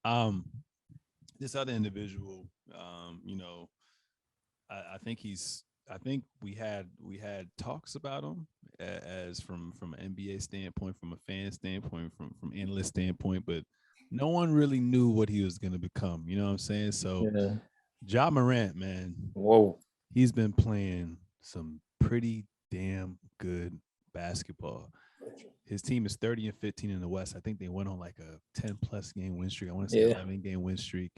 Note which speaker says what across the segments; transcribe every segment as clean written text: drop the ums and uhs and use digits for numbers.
Speaker 1: Um, this other individual, I think I think we had talks about him as from an NBA standpoint, from a fan standpoint, from analyst standpoint, but no one really knew what he was going to become. You know what I'm saying? So
Speaker 2: Yeah.
Speaker 1: Ja Morant, man,
Speaker 2: Whoa.
Speaker 1: he's been playing some pretty damn good basketball. His team is 30 and 15 in the West. I think they went on like a 10 plus game win streak. I want to say
Speaker 2: Yeah.
Speaker 1: 11 game win streak.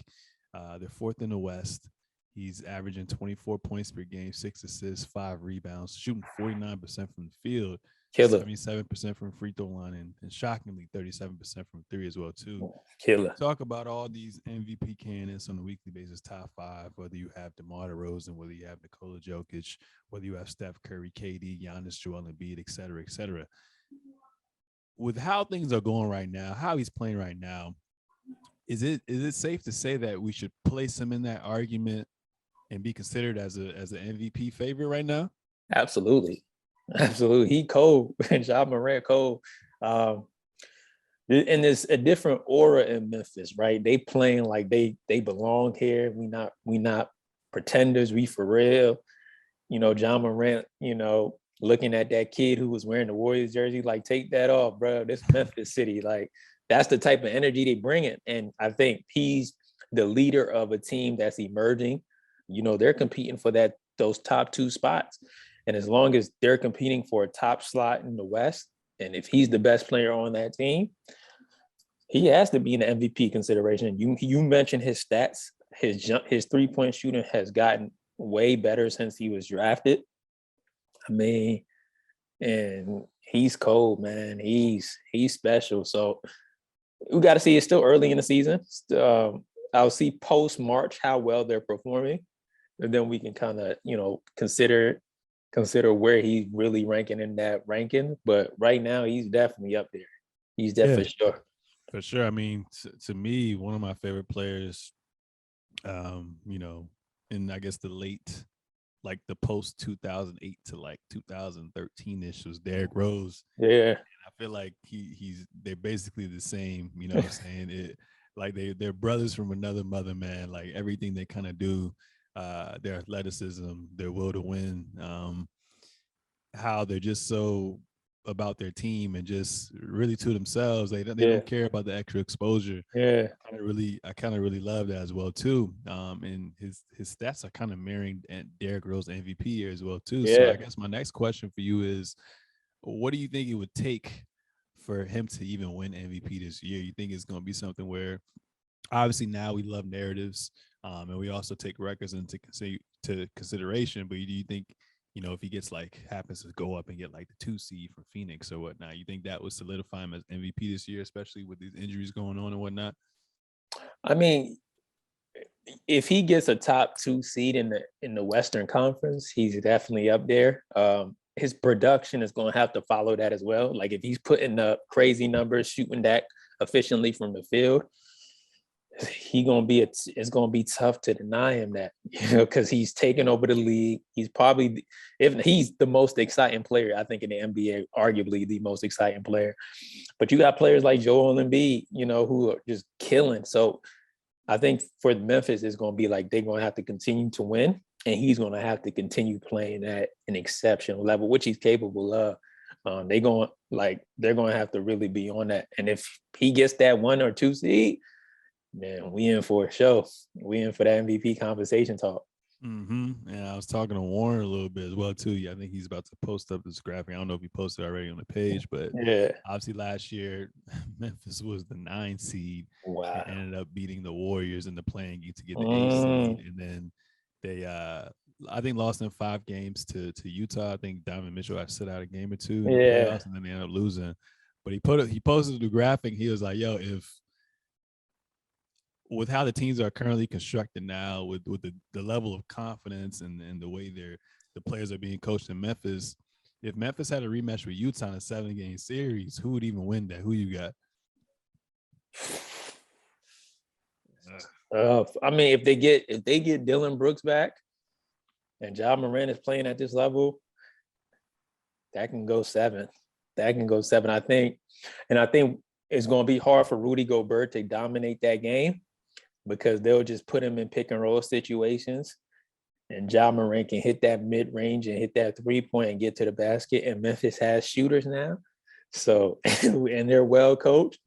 Speaker 1: They're fourth in the West. He's averaging 24 points per game, 6 assists, 5 rebounds, shooting 49% from the field,
Speaker 2: Killer.
Speaker 1: 77% from free throw line, and shockingly 37% from three as well too. When you
Speaker 2: Killer.
Speaker 1: talk about all these MVP candidates on a weekly basis, top five, whether you have DeMar DeRozan, whether you have Nikola Jokic, whether you have Steph Curry, KD, Giannis, Joel Embiid, et cetera, et cetera. With how things are going right now, how he's playing right now, is it safe to say that we should place him in that argument and be considered as an MVP favorite right now?
Speaker 2: Absolutely. Absolutely. He cold. Ja Morant cold. Um, and there's a different aura in Memphis, right? They playing like they belong here. We not pretenders. We for real. Ja Morant, looking at that kid who was wearing the Warriors jersey, like, take that off, bro. This Memphis City. Like, that's the type of energy they bring it. And I think he's the leader of a team that's emerging. They're competing for those top two spots. And as long as they're competing for a top slot in the West, and if he's the best player on that team, he has to be in the MVP consideration. You mentioned his stats. His 3-point shooting has gotten way better since he was drafted. I mean, and he's cold, man. He's special. So we got to see. It's still early in the season. I'll see post March how well they're performing, and then we can kind of consider where he's really ranking in that ranking. But right now, he's definitely up there. He's
Speaker 1: Yeah,
Speaker 2: definitely sure.
Speaker 1: for sure. I mean, to me, one of my favorite players, in I guess the late, like the post 2008 to like 2013 ish was Derrick Rose.
Speaker 2: Yeah.
Speaker 1: I feel like they're basically the same. You know what I'm saying? Like they're brothers from another mother, man. Like everything they kind of do, their athleticism, their will to win, how they're just so about their team and just really to themselves. They
Speaker 2: Yeah.
Speaker 1: don't care about the extra exposure.
Speaker 2: Yeah.
Speaker 1: I kind of really love that as well too. And his stats are kind of mirroring Derrick Rose MVP year as well too. So I
Speaker 2: Yeah.
Speaker 1: guess my next question for you is, what do you think it would take for him to even win MVP this year? You think it's going to be something where, obviously, now we love narratives, and we also take records into consideration. But do you think, if he gets like happens to go up and get like the 2 seed from Phoenix or whatnot, you think that would solidify him as MVP this year, especially with these injuries going on and whatnot?
Speaker 2: I mean, if he gets a top 2 seed in the Western Conference, he's definitely up there. His production is going to have to follow that as well. Like if he's putting up crazy numbers, shooting that efficiently from the field, it's gonna be tough to deny him that, because he's taken over the league. He's probably, if he's the most exciting player, I think in the NBA, arguably the most exciting player. But you got players like Joel Embiid, who are just killing. So I think for Memphis, it's going to be like they're going to have to continue to win, and he's going to have to continue playing at an exceptional level, which he's capable of. They're going to have to really be on that. And if he gets that 1 or 2 seed, man, we in for a show. We in for that MVP conversation talk.
Speaker 1: And I was talking to Warren a little bit as well too. Yeah, I think he's about to post up this graphic. I don't know if he posted already on the page, but
Speaker 2: Yeah.
Speaker 1: obviously last year Memphis was the 9 seed and
Speaker 2: Wow.
Speaker 1: ended up beating the Warriors in the playing game to get the 8 seed,
Speaker 2: Mm,
Speaker 1: and then they I think lost in 5 games to Utah. I think Donovan Mitchell had sit out a game or two in the
Speaker 2: yeah.
Speaker 1: playoffs, and then they ended up losing. But he posted the graphic. He was like, "Yo, if with how the teams are currently constructed now, with the level of confidence and the way the players are being coached in Memphis, if Memphis had a rematch with Utah in a 7 game series, who would even win that? Who you got?"
Speaker 2: I mean, if they get Dylan Brooks back and Ja Morant is playing at this level, that can go 7. That can go 7. I think it's going to be hard for Rudy Gobert to dominate that game because they'll just put him in pick and roll situations. And Ja Morant can hit that mid range and hit that 3-point and get to the basket. And Memphis has shooters now. So, and they're well coached.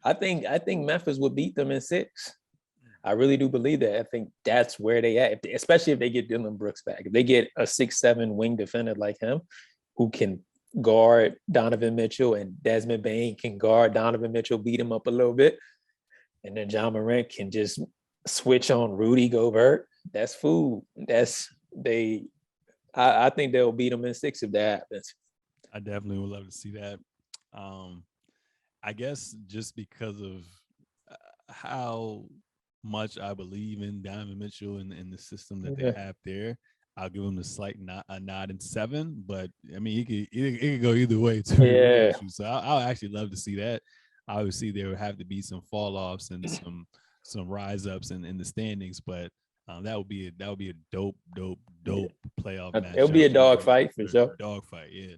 Speaker 2: I think Memphis would beat them in 6. I really do believe that. I think that's where they at, especially if they get Dylan Brooks back. If they get a 6'7" wing defender like him who can guard Donovan Mitchell, and Desmond Bane can guard Donovan Mitchell, beat him up a little bit, and then Ja Morant can just switch on Rudy Gobert. That's food. I think they'll beat them in 6 if that happens.
Speaker 1: I definitely would love to see that. I guess just because of how much I believe in Donovan Mitchell and the system that they have there, I'll give him a slight nod in 7. But I mean, it could go either way too.
Speaker 2: Yeah.
Speaker 1: So I'll actually love to see that. Obviously, there would have to be some fall offs and some rise ups in the standings, but that would be a dope playoff match.
Speaker 2: It'll be a dog fight for sure.
Speaker 1: Dog fight, yeah.